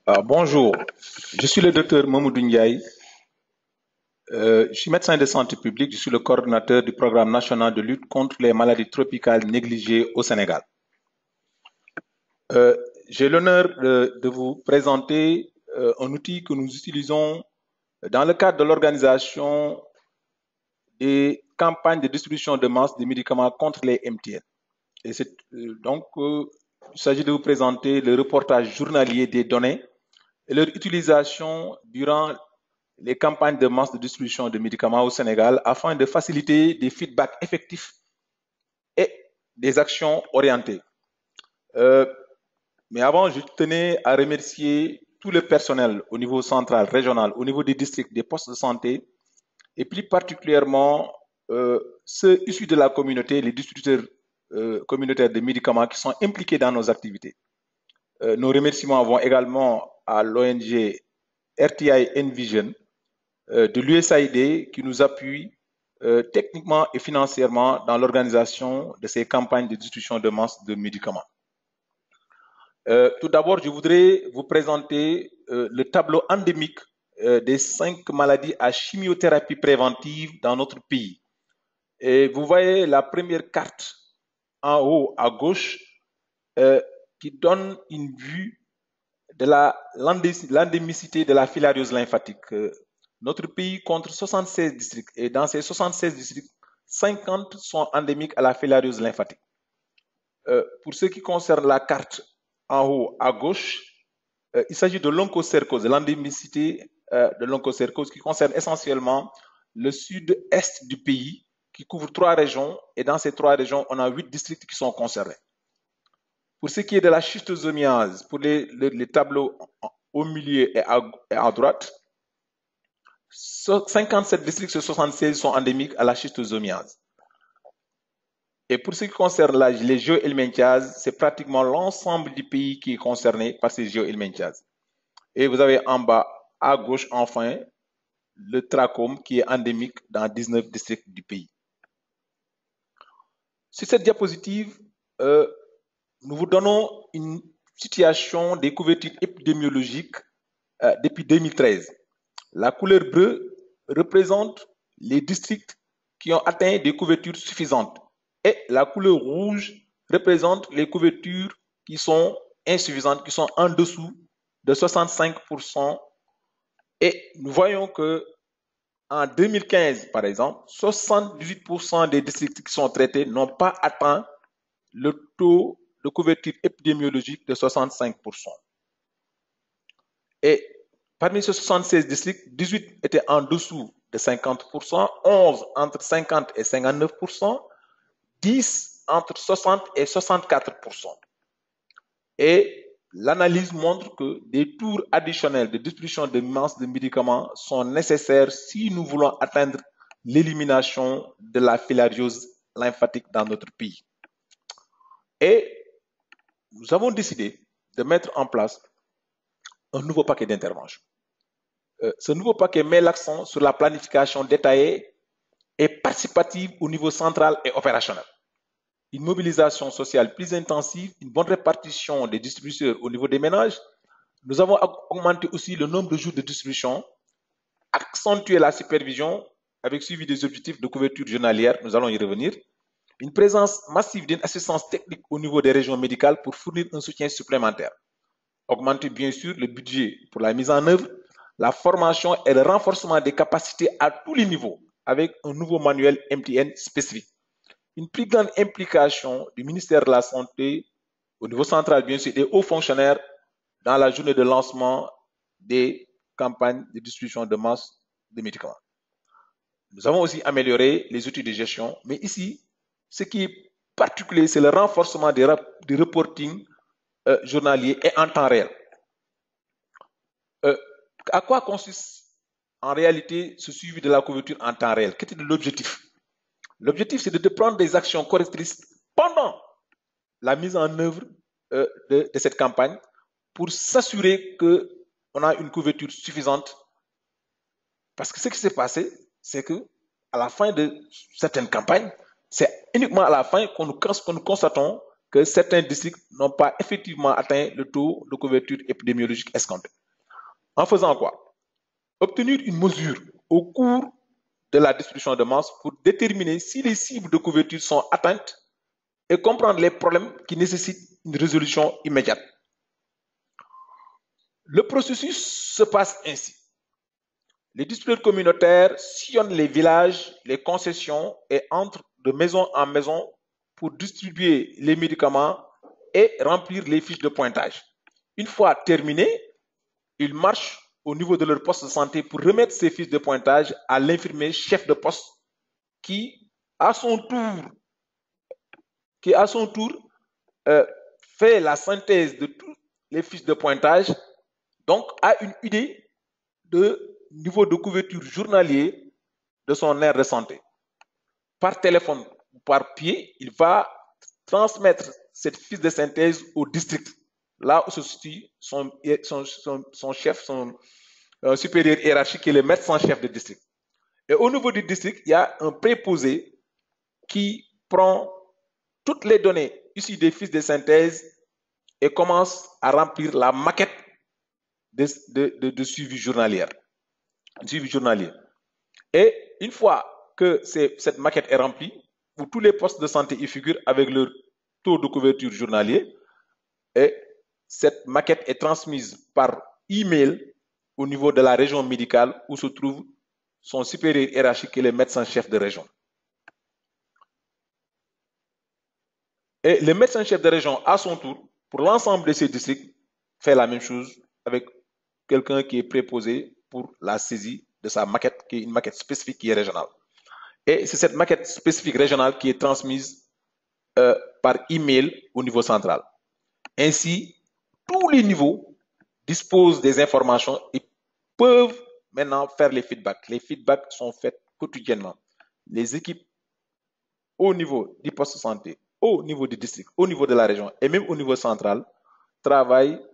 Bonjour, je suis le docteur Mamoudou Ndiaye. Je suis médecin de santé publique. Je suis le coordinateur du programme national de lutte contre les maladies tropicales négligées au Sénégal. Euh, j'ai l'honneur de vous présenter un outil que nous utilisons dans le cadre de l'organisation des campagnes de distribution de masse de médicaments contre les MTN. Et il s'agit de vous présenter le reportage journalier des données et leur utilisation durant les campagnes de masse de distribution de médicaments au Sénégal afin de faciliter des feedbacks effectifs et des actions orientées. Euh, mais avant, je tenais à remercier tout le personnel au niveau central, régional, au niveau des districts, des postes de santé, et plus particulièrement ceux issus de la communauté, les distributeurs communautaires de médicaments qui sont impliqués dans nos activités. Nos remerciements vont également à l'ONG RTI Envision, de l'USAID qui nous appuie techniquement et financièrement dans l'organisation de ces campagnes de distribution de masse de médicaments. Tout d'abord, je voudrais vous présenter le tableau endémique des 5 maladies à chimiothérapie préventive dans notre pays. Et vous voyez la première carte en haut à gauche qui donne une vue de l'endémicité de la filariose lymphatique. Notre pays compte 76 districts et dans ces 76 districts, 50 sont endémiques à la filariose lymphatique. Pour ce qui concerne la carte en haut à gauche, il s'agit de l'onchocercose, de l'endémicité de l'onchocercose qui concerne essentiellement le sud-est du pays, qui couvre 3 régions, et dans ces 3 régions, on a 8 districts qui sont concernés. Pour ce qui est de la schistosomiase, pour les tableaux au milieu et à droite, 57 districts sur 76 sont endémiques à la schistosomiase. Et pour ce qui concerne les géohelminthiases, c'est pratiquement l'ensemble du pays qui est concerné par ces géohelminthiases. Et vous avez en bas à gauche, enfin, le trachome qui est endémique dans 19 districts du pays. Sur cette diapositive, nous vous donnons une situation des couvertures épidémiologiques depuis 2013. La couleur bleue représente les districts qui ont atteint des couvertures suffisantes et la couleur rouge représente les couvertures qui sont insuffisantes, qui sont en dessous de 65%. Et nous voyons que en 2015, par exemple, 78% des districts qui sont traités n'ont pas atteint le taux de couverture épidémiologique de 65%. Et parmi ces 76 districts, 18 étaient en dessous de 50%, 11 entre 50 et 59%, 10 entre 60 et 64%. Et l'analyse montre que des tours additionnels de distribution de masse de médicaments sont nécessaires si nous voulons atteindre l'élimination de la filariose lymphatique dans notre pays. Et nous avons décidé de mettre en place un nouveau paquet d'interventions. Ce nouveau paquet met l'accent sur la planification détaillée et participative au niveau central et opérationnel. Une mobilisation sociale plus intensive, une bonne répartition des distributeurs au niveau des ménages. Nous avons augmenté aussi le nombre de jours de distribution, accentué la supervision avec suivi des objectifs de couverture journalière, nous allons y revenir. Une présence massive d'une assistance technique au niveau des régions médicales pour fournir un soutien supplémentaire. Augmenter bien sûr le budget pour la mise en œuvre, la formation et le renforcement des capacités à tous les niveaux avec un nouveau manuel MTN spécifique. Une plus grande implication du ministère de la Santé au niveau central, bien sûr, et aux fonctionnaires dans la journée de lancement des campagnes de distribution de masse de médicaments. Nous avons aussi amélioré les outils de gestion, mais ici, ce qui est particulier, c'est le renforcement du reporting journalier et en temps réel. À quoi consiste en réalité ce suivi de la couverture en temps réel? Quel est l'objectif? L'objectif, c'est de prendre des actions correctrices pendant la mise en œuvre de cette campagne pour s'assurer qu'on a une couverture suffisante. Parce que ce qui s'est passé, c'est qu'à la fin de certaines campagnes, c'est uniquement à la fin que nous constatons que certains districts n'ont pas effectivement atteint le taux de couverture épidémiologique escompté. En faisant quoi? Obtenir une mesure au cours de la distribution de masse pour déterminer si les cibles de couverture sont atteintes et comprendre les problèmes qui nécessitent une résolution immédiate. Le processus se passe ainsi. Les distributeurs communautaires sillonnent les villages, les concessions et entrent de maison en maison pour distribuer les médicaments et remplir les fiches de pointage. Une fois terminés, ils marchent au niveau de leur poste de santé pour remettre ces fiches de pointage à l'infirmier chef de poste qui, à son tour, fait la synthèse de toutes les fiches de pointage, donc a une idée de niveau de couverture journalier de son aire de santé. Par téléphone ou par pied, il va transmettre cette fiche de synthèse au district, là où se situe son chef, son supérieur hiérarchique, qui est le médecin chef de district. Et au niveau du district, il y a un préposé qui prend toutes les données issues des fiches de synthèse et commence à remplir la maquette de suivi journalier. Et une fois que cette maquette est remplie, où tous les postes de santé y figurent avec leur taux de couverture journalier, et cette maquette est transmise par email au niveau de la région médicale où se trouve son supérieur hiérarchique et le médecin chef de région. Et le médecin chef de région, à son tour, pour l'ensemble de ces districts, fait la même chose avec quelqu'un qui est préposé pour la saisie de sa maquette, qui est une maquette spécifique qui est régionale. Et c'est cette maquette spécifique régionale qui est transmise par email au niveau central. Ainsi, tous les niveaux disposent des informations et peuvent maintenant faire les feedbacks. Les feedbacks sont faits quotidiennement. Les équipes au niveau du poste de santé, au niveau du district, au niveau de la région et même au niveau central travaillent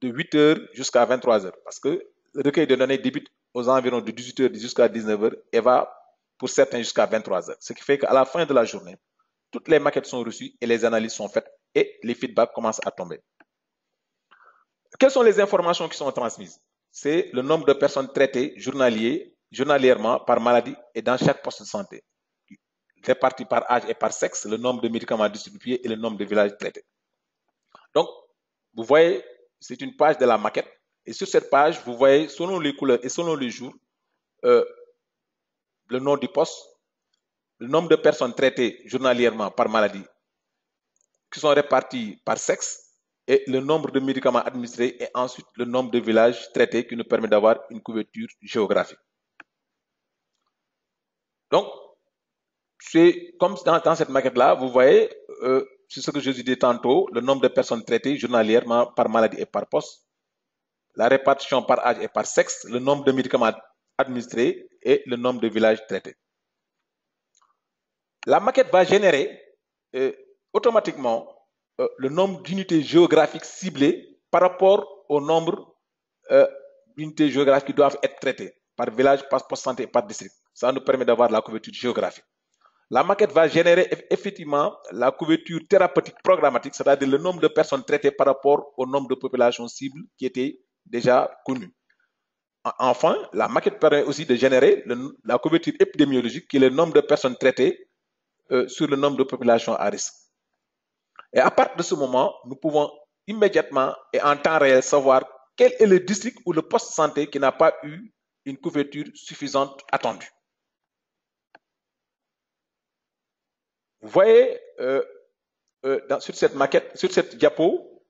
de 8h jusqu'à 23h parce que le recueil de données débute aux environs de 18h jusqu'à 19h et va pour certains jusqu'à 23h. Ce qui fait qu'à la fin de la journée, toutes les maquettes sont reçues et les analyses sont faites et les feedbacks commencent à tomber. Quelles sont les informations qui sont transmises? C'est le nombre de personnes traitées journalièrement par maladie et dans chaque poste de santé. Répartis par âge et par sexe, le nombre de médicaments distribués et le nombre de villages traités. Donc, vous voyez, c'est une page de la maquette. Et sur cette page, vous voyez, selon les couleurs et selon les jours, le nom du poste, le nombre de personnes traitées journalièrement par maladie qui sont réparties par sexe et le nombre de médicaments administrés et ensuite le nombre de villages traités qui nous permet d'avoir une couverture géographique. Donc, c'est comme dans cette maquette-là, vous voyez, c'est ce que je disais tantôt, le nombre de personnes traitées journalièrement par maladie et par poste, la répartition par âge et par sexe, le nombre de médicaments administrés et le nombre de villages traités. La maquette va générer automatiquement le nombre d'unités géographiques ciblées par rapport au nombre d'unités géographiques qui doivent être traitées par village, par poste santé et par district. Ça nous permet d'avoir la couverture géographique. La maquette va générer effectivement la couverture thérapeutique programmatique, c'est-à-dire le nombre de personnes traitées par rapport au nombre de populations cibles qui étaient déjà connues. Enfin, la maquette permet aussi de générer la couverture épidémiologique, qui est le nombre de personnes traitées sur le nombre de populations à risque. Et à partir de ce moment, nous pouvons immédiatement et en temps réel savoir quel est le district ou le poste de santé qui n'a pas eu une couverture suffisante attendue. Vous voyez sur cette maquette, sur cette diapo,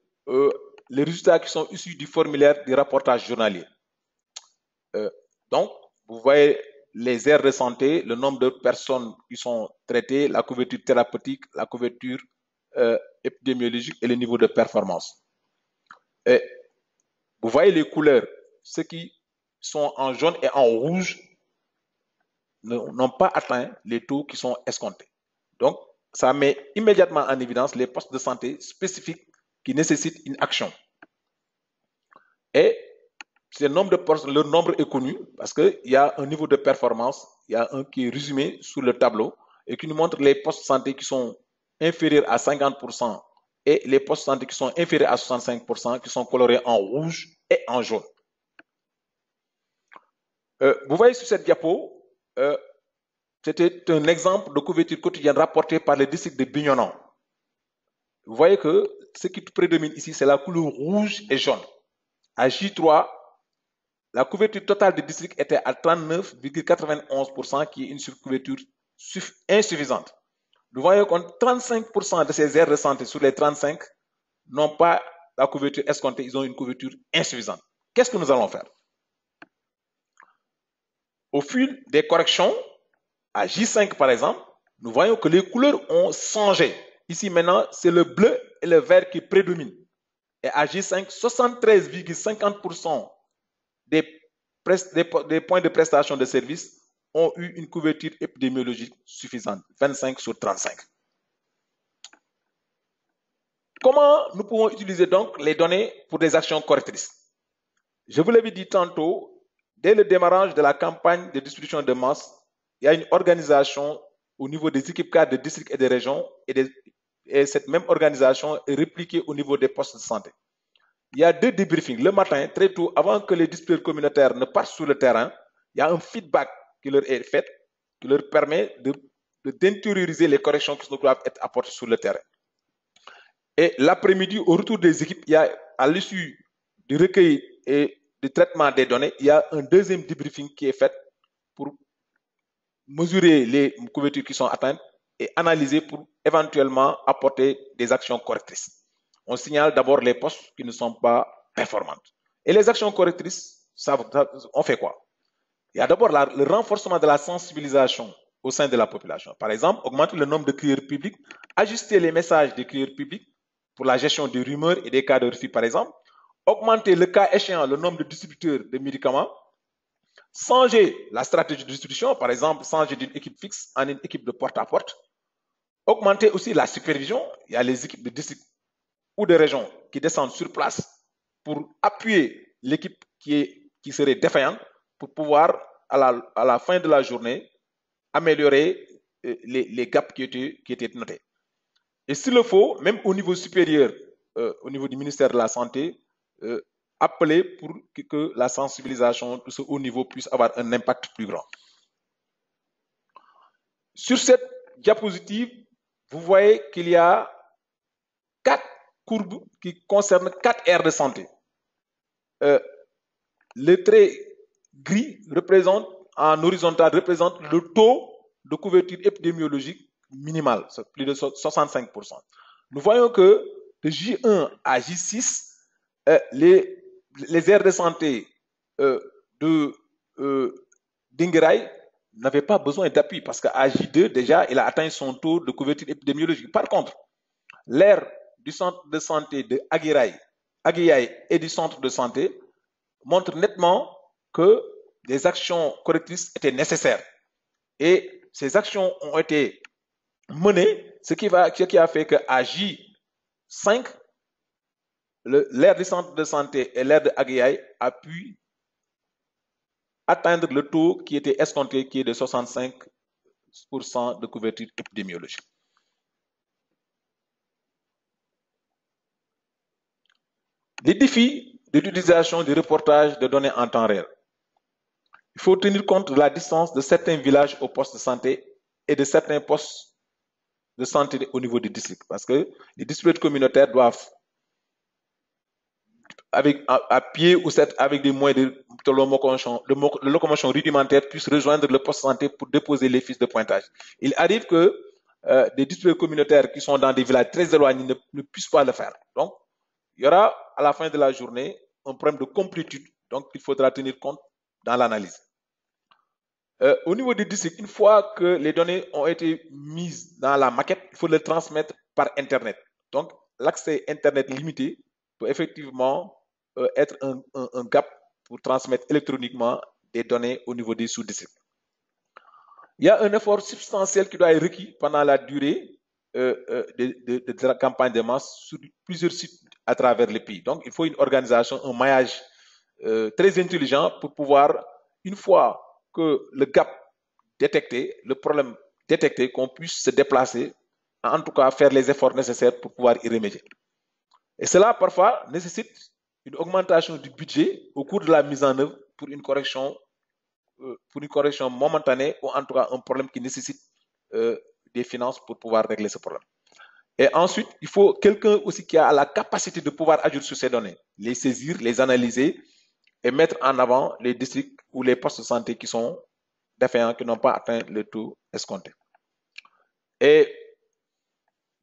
les résultats qui sont issus du formulaire du rapportage journalier. Donc, vous voyez les aires de santé, le nombre de personnes qui sont traitées, la couverture thérapeutique, la couverture épidémiologique et le niveau de performance. Et vous voyez les couleurs, ceux qui sont en jaune et en rouge n'ont pas atteint les taux qui sont escomptés. Donc, ça met immédiatement en évidence les postes de santé spécifiques qui nécessitent une action. Et leur nombre est connu parce qu'il y a un niveau de performance, il y a un qui est résumé sur le tableau et qui nous montre les postes de santé qui sont inférieurs à 50% et les postes de santé qui sont inférieurs à 65% qui sont colorés en rouge et en jaune. Vous voyez sur cette diapo, c'était un exemple de couverture quotidienne rapportée par le district de Bignona. Vous voyez que ce qui prédomine ici, c'est la couleur rouge et jaune. À J3, la couverture totale du district était à 39,91%, qui est une surcouverture insuffisante. Nous voyons que 35% de ces aires de santé sur les 35 n'ont pas la couverture escomptée, ils ont une couverture insuffisante. Qu'est-ce que nous allons faire? Au fil des corrections, à J5 par exemple, nous voyons que les couleurs ont changé. Ici maintenant, c'est le bleu et le vert qui prédominent. Et à J5, 73,50% des points de prestation de services ont eu une couverture épidémiologique suffisante, 25 sur 35. Comment nous pouvons utiliser donc les données pour des actions correctrices? Je vous l'avais dit tantôt, dès le démarrage de la campagne de distribution de masse, il y a une organisation au niveau des équipes cadres de districts et des régions, et cette même organisation est répliquée au niveau des postes de santé. Il y a 2 débriefings. Le matin, très tôt, avant que les distributeurs communautaires ne partent sur le terrain, il y a un feedback qui leur est fait, qui leur permet d'intérioriser les corrections qui doivent être apportées sur le terrain. Et l'après-midi, au retour des équipes, il y a, à l'issue du recueil et du traitement des données, il y a un deuxième débriefing qui est fait pour mesurer les couvertures qui sont atteintes et analyser pour éventuellement apporter des actions correctrices. On signale d'abord les postes qui ne sont pas performantes. Et les actions correctrices, on fait quoi? Il y a d'abord le renforcement de la sensibilisation au sein de la population. Par exemple, augmenter le nombre de crieurs publics, ajuster les messages des crieurs publics pour la gestion des rumeurs et des cas de refus, par exemple, augmenter le cas échéant le nombre de distributeurs de médicaments, changer la stratégie de distribution, par exemple, changer d'une équipe fixe en une équipe de porte-à-porte, augmenter aussi la supervision. Il y a les équipes de district ou de région qui descendent sur place pour appuyer l'équipe qui serait défaillante pour pouvoir, à la fin de la journée, améliorer les gaps qui étaient notés. Et s'il le faut, même au niveau supérieur, au niveau du ministère de la Santé, appeler pour que la sensibilisation de ce haut niveau puisse avoir un impact plus grand. Sur cette diapositive, vous voyez qu'il y a 4 courbes qui concernent 4 aires de santé. Le trait gris représente, en horizontal, représente le taux de couverture épidémiologique minimale, plus de 65%. Nous voyons que de J1 à J6, les aires de santé d'Inguiraye n'avaient pas besoin d'appui parce qu'à J2, déjà, il a atteint son taux de couverture épidémiologique. Par contre, l'aire du centre de santé de Aguiaï et du centre de santé montre nettement que des actions correctrices étaient nécessaires. Et ces actions ont été menées, ce qui a fait qu'à J5, l'aire du centre de santé et l'aire de Aguiaï a pu atteindre le taux qui était escompté, qui est de 65% de couverture épidémiologique. Les défis de l'utilisation du reportage de données en temps réel. Il faut tenir compte de la distance de certains villages aux postes de santé et de certains postes de santé au niveau du district. Parce que les distributeurs communautaires doivent, à pied ou avec des moyens de locomotion rudimentaires, puissent rejoindre le poste de santé pour déposer les fiches de pointage. Il arrive que des distributeurs communautaires qui sont dans des villages très éloignés ne puissent pas le faire. Donc, il y aura à la fin de la journée un problème de complétude, donc il faudra tenir compte dans l'analyse. Au niveau des districts, une fois que les données ont été mises dans la maquette, il faut les transmettre par Internet. Donc, l'accès Internet limité peut effectivement être un gap pour transmettre électroniquement des données au niveau des sous-districts. Il y a un effort substantiel qui doit être requis pendant la durée de la campagne de masse sur plusieurs sites à travers le pays. Donc, il faut une organisation, un maillage très intelligent pour pouvoir, une fois que le gap détecté, le problème détecté, qu'on puisse se déplacer en tout cas faire les efforts nécessaires pour pouvoir y remédier. Et cela parfois nécessite une augmentation du budget au cours de la mise en œuvre pour une correction momentanée ou en tout cas un problème qui nécessite des finances pour pouvoir régler ce problème. Et ensuite, il faut quelqu'un aussi qui a la capacité de pouvoir agir sur ces données, les saisir, les analyser et mettre en avant les districts ou les postes de santé qui sont défaillants, qui n'ont pas atteint le taux escompté. Et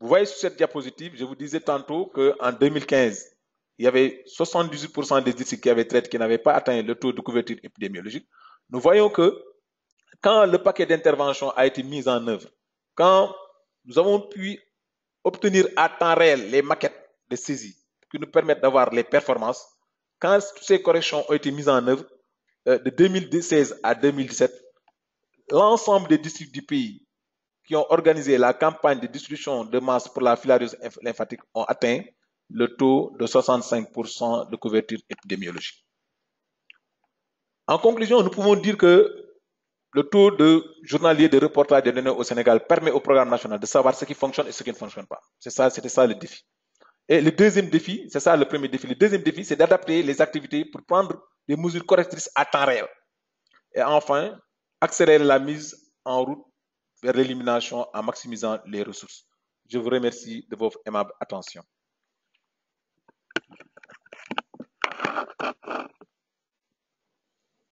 vous voyez sur cette diapositive, je vous disais tantôt qu'en 2015, il y avait 78% des districts qui avaient traité qui n'avaient pas atteint le taux de couverture épidémiologique. Nous voyons que quand le paquet d'intervention a été mis en œuvre, quand nous avons pu obtenir à temps réel les maquettes de saisie qui nous permettent d'avoir les performances, quand toutes ces corrections ont été mises en œuvre, de 2016 à 2017, l'ensemble des districts du pays qui ont organisé la campagne de distribution de masse pour la filariose lymphatique ont atteint le taux de 65% de couverture épidémiologique. En conclusion, nous pouvons dire que le taux de journalier de reportage des données au Sénégal permet au programme national de savoir ce qui fonctionne et ce qui ne fonctionne pas. C'était ça le défi. Et le deuxième défi, c'est ça le premier défi. Le deuxième défi, c'est d'adapter les activités pour prendre des mesures correctrices à temps réel. Et enfin, accélérer la mise en route vers l'élimination en maximisant les ressources. Je vous remercie de votre aimable attention.